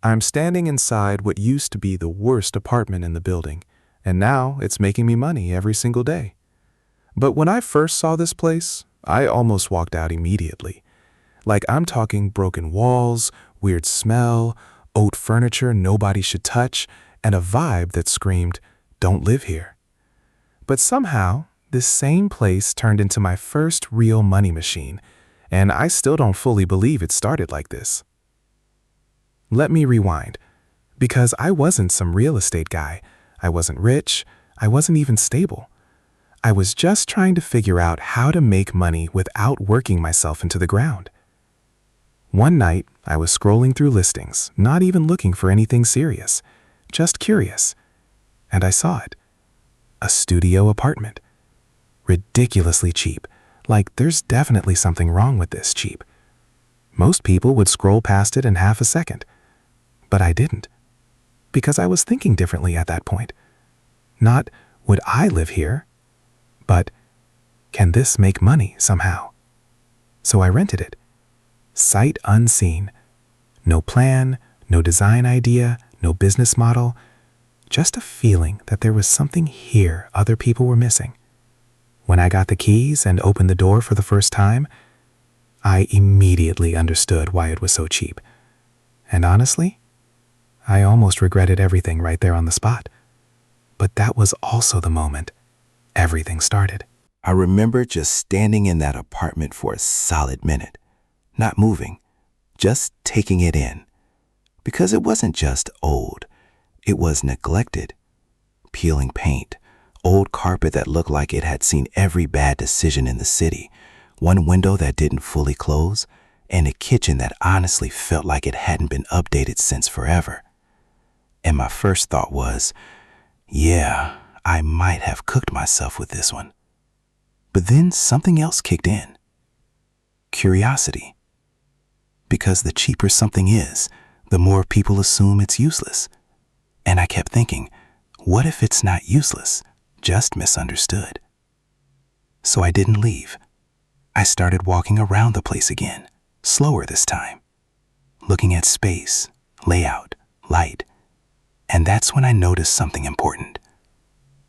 I'm standing inside what used to be the worst apartment in the building, and now it's making me money every single day. But when I first saw this place, I almost walked out immediately. Like, I'm talking broken walls, weird smell, old furniture nobody should touch, and a vibe that screamed, "Don't live here." But somehow, this same place turned into my first real money machine, and I still don't fully believe it started like this. Let me rewind, because I wasn't some real estate guy. I wasn't rich. I wasn't even stable. I was just trying to figure out how to make money without working myself into the ground. One night, I was scrolling through listings, not even looking for anything serious, just curious. And I saw it. A studio apartment. Ridiculously cheap. Like, there's definitely something wrong with this cheap. Most people would scroll past it in half a second. But I didn't. Because I was thinking differently at that point. Not, would I live here? But, can this make money somehow? So I rented it. Sight unseen. No plan, no design idea, no business model. Just a feeling that there was something here other people were missing. When I got the keys and opened the door for the first time, I immediately understood why it was so cheap. And honestly, I almost regretted everything right there on the spot. But that was also the moment everything started. I remember just standing in that apartment for a solid minute, not moving, just taking it in. Because it wasn't just old, it was neglected. Peeling paint, old carpet that looked like it had seen every bad decision in the city, one window that didn't fully close, and a kitchen that honestly felt like it hadn't been updated since forever. And my first thought was, yeah, I might have cooked myself with this one. But then something else kicked in. Curiosity. Because the cheaper something is, the more people assume it's useless. And I kept thinking, what if it's not useless, just misunderstood? So I didn't leave. I started walking around the place again, slower this time, looking at space, layout, light. And that's when I noticed something important.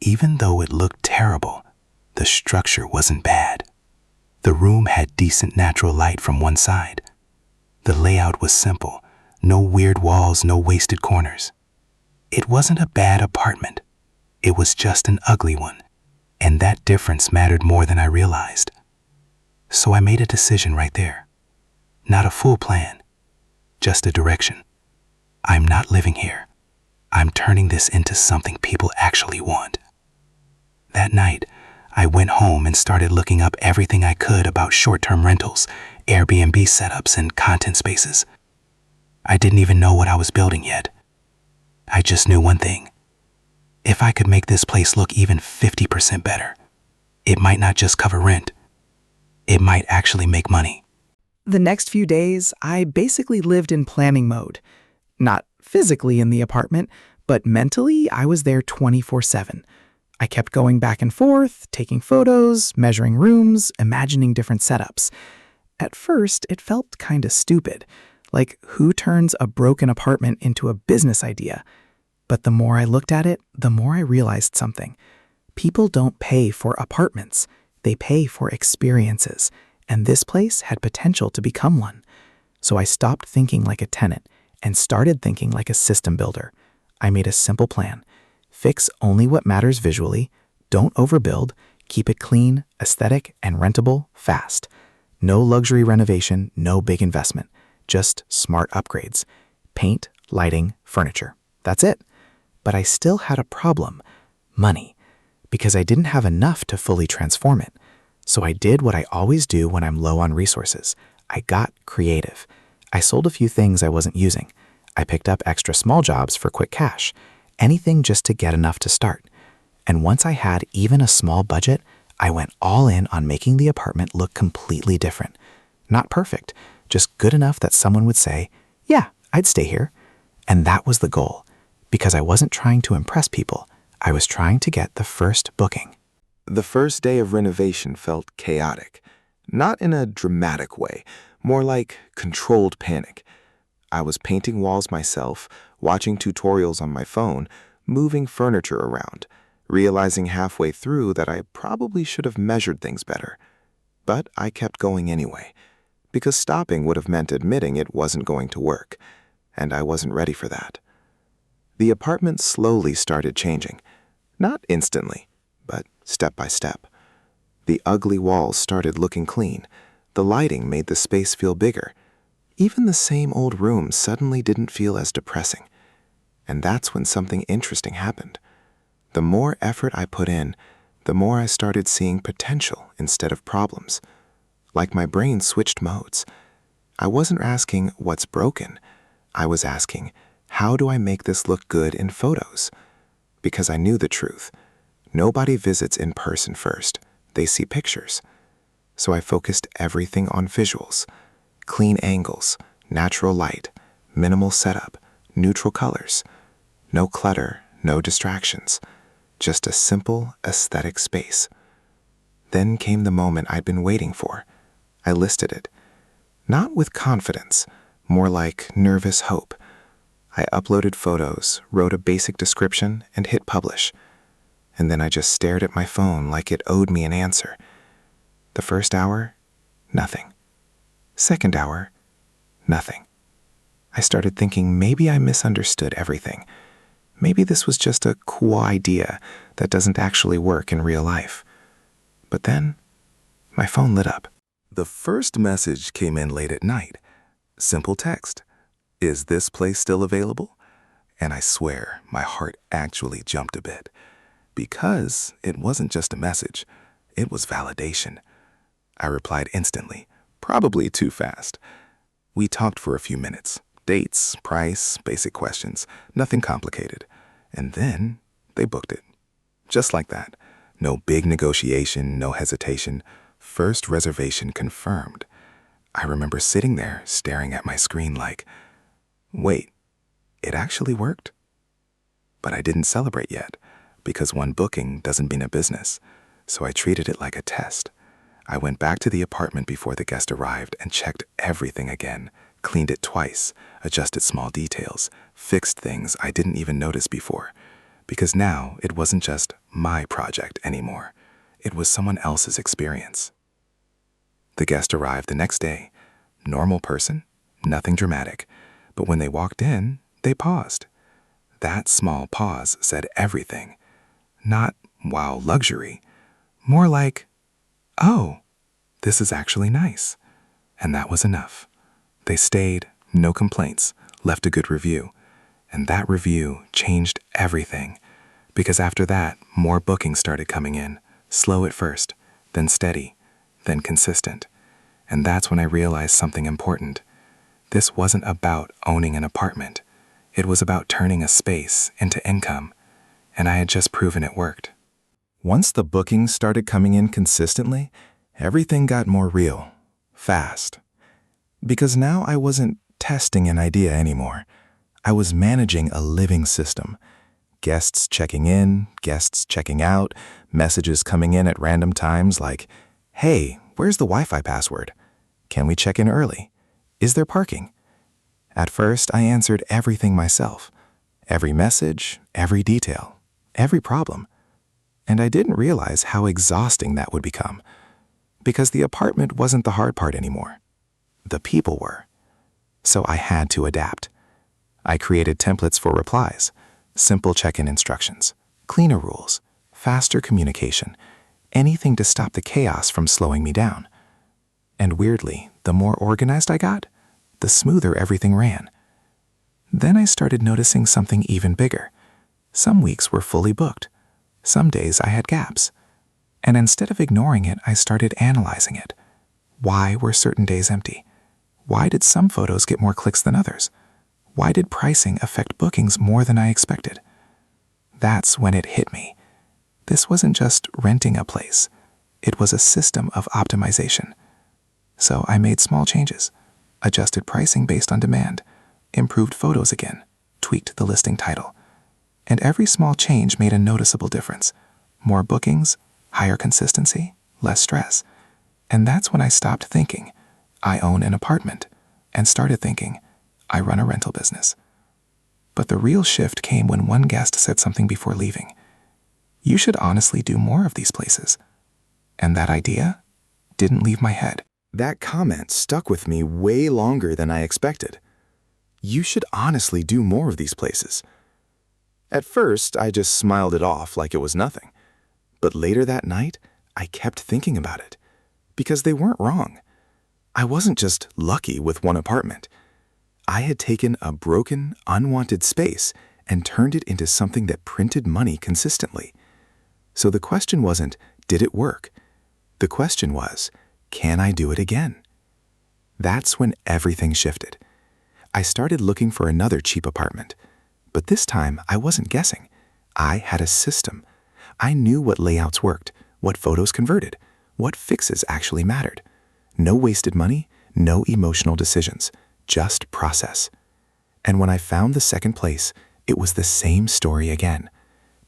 Even though it looked terrible, the structure wasn't bad. The room had decent natural light from one side. The layout was simple, no weird walls, no wasted corners. It wasn't a bad apartment. It was just an ugly one, and that difference mattered more than I realized. So I made a decision right there. Not a full plan, just a direction. I'm not living here. I'm turning this into something people actually want. That night, I went home and started looking up everything I could about short-term rentals, Airbnb setups, and content spaces. I didn't even know what I was building yet. I just knew one thing. If I could make this place look even 50% better, it might not just cover rent. It might actually make money. The next few days, I basically lived in planning mode. Not physically in the apartment, but mentally I was there 24/7. I kept going back and forth, taking photos, measuring rooms, imagining different setups. At first, it felt kind of stupid, like who turns a broken apartment into a business idea? But the more I looked at it, the more I realized something. People don't pay for apartments, they pay for experiences, and this place had potential to become one. So I stopped thinking like a tenant and started thinking like a system builder. I made a simple plan. Fix only what matters visually, don't overbuild, keep it clean, aesthetic, and rentable fast. No luxury renovation, no big investment, just smart upgrades. Paint, lighting, furniture. That's it. But I still had a problem, money, because I didn't have enough to fully transform it. So I did what I always do when I'm low on resources. I got creative. I sold a few things I wasn't using. I picked up extra small jobs for quick cash. Anything just to get enough to start. And once I had even a small budget, I went all in on making the apartment look completely different. Not perfect, just good enough that someone would say, yeah, I'd stay here. And that was the goal, because I wasn't trying to impress people. I was trying to get the first booking. The first day of renovation felt chaotic, not in a dramatic way, more like controlled panic. I was painting walls myself, watching tutorials on my phone, moving furniture around, realizing halfway through that I probably should have measured things better. But I kept going anyway, because stopping would have meant admitting it wasn't going to work, and I wasn't ready for that. The apartment slowly started changing. Not instantly, but step by step. The ugly walls started looking clean. The lighting made the space feel bigger. Even the same old room suddenly didn't feel as depressing. And that's when something interesting happened. The more effort I put in, the more I started seeing potential instead of problems. Like my brain switched modes. I wasn't asking what's broken. I was asking, how do I make this look good in photos? Because I knew the truth. Nobody visits in person first. They see pictures. So I focused everything on visuals. Clean angles, natural light, minimal setup, neutral colors. No clutter, no distractions. Just a simple, aesthetic space. Then came the moment I'd been waiting for. I listed it. Not with confidence, more like nervous hope. I uploaded photos, wrote a basic description, and hit publish. And then I just stared at my phone like it owed me an answer. The first hour, nothing. Second hour, nothing. I started thinking maybe I misunderstood everything. Maybe this was just a cool idea that doesn't actually work in real life. But then, my phone lit up. The first message came in late at night. Simple text. Is this place still available? And I swear my heart actually jumped a bit. Because it wasn't just a message, it was validation. I replied instantly, probably too fast. We talked for a few minutes. Dates, price, basic questions, nothing complicated. And then they booked it. Just like that. No big negotiation, no hesitation. First reservation confirmed. I remember sitting there staring at my screen like, wait, it actually worked? But I didn't celebrate yet, because one booking doesn't mean a business, so I treated it like a test. I went back to the apartment before the guest arrived and checked everything again, cleaned it twice, adjusted small details, fixed things I didn't even notice before, because now it wasn't just my project anymore. It was someone else's experience. The guest arrived the next day. Normal person, nothing dramatic, but when they walked in, they paused. That small pause said everything. Not, wow, luxury. More like, oh, this is actually nice. And that was enough. They stayed, no complaints, left a good review. And that review changed everything. Because after that, more bookings started coming in. Slow at first, then steady, then consistent. And that's when I realized something important. This wasn't about owning an apartment. It was about turning a space into income. And I had just proven it worked. Once the bookings started coming in consistently, everything got more real, fast. Because now I wasn't testing an idea anymore. I was managing a living system. Guests checking in, guests checking out, messages coming in at random times like, hey, where's the Wi-Fi password? Can we check in early? Is there parking? At first, I answered everything myself. Every message, every detail, every problem. And I didn't realize how exhausting that would become. Because the apartment wasn't the hard part anymore. The people were. So I had to adapt. I created templates for replies, simple check-in instructions, cleaner rules, faster communication, anything to stop the chaos from slowing me down. And weirdly, the more organized I got, the smoother everything ran. Then I started noticing something even bigger. Some weeks were fully booked. Some days I had gaps. And instead of ignoring it, I started analyzing it. Why were certain days empty? Why did some photos get more clicks than others? Why did pricing affect bookings more than I expected? That's when it hit me. This wasn't just renting a place. It was a system of optimization. So I made small changes, adjusted pricing based on demand, improved photos again, tweaked the listing title. And every small change made a noticeable difference. More bookings, higher consistency, less stress. And that's when I stopped thinking, I own an apartment, and started thinking, I run a rental business. But the real shift came when one guest said something before leaving. You should honestly do more of these places. And that idea didn't leave my head. That comment stuck with me way longer than I expected. You should honestly do more of these places. At first, I just smiled it off like it was nothing. But later that night, I kept thinking about it. Because they weren't wrong. I wasn't just lucky with one apartment. I had taken a broken, unwanted space and turned it into something that printed money consistently. So the question wasn't, did it work? The question was, can I do it again? That's when everything shifted. I started looking for another cheap apartment. But this time, I wasn't guessing. I had a system. I knew what layouts worked, what photos converted, what fixes actually mattered. No wasted money, no emotional decisions, just process. And when I found the second place, it was the same story again.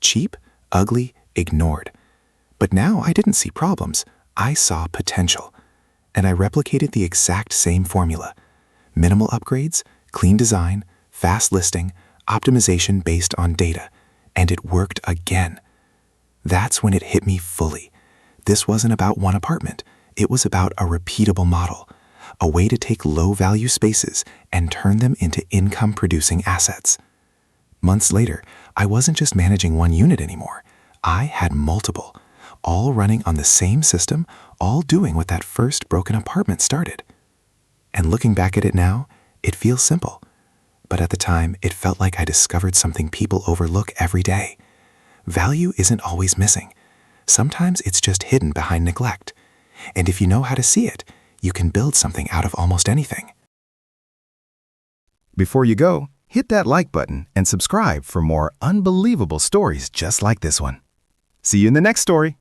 Cheap, ugly, ignored. But now I didn't see problems. I saw potential. And I replicated the exact same formula. Minimal upgrades, clean design, fast listing, optimization based on data. And it worked again. That's when it hit me fully. This wasn't about one apartment. It was about a repeatable model, a way to take low-value spaces and turn them into income-producing assets. Months later, I wasn't just managing one unit anymore. I had multiple, all running on the same system, all doing what that first broken apartment started. And looking back at it now, it feels simple. But at the time, it felt like I discovered something people overlook every day. Value isn't always missing. Sometimes it's just hidden behind neglect. And if you know how to see it, you can build something out of almost anything. Before you go, hit that like button and subscribe for more unbelievable stories just like this one. See you in the next story.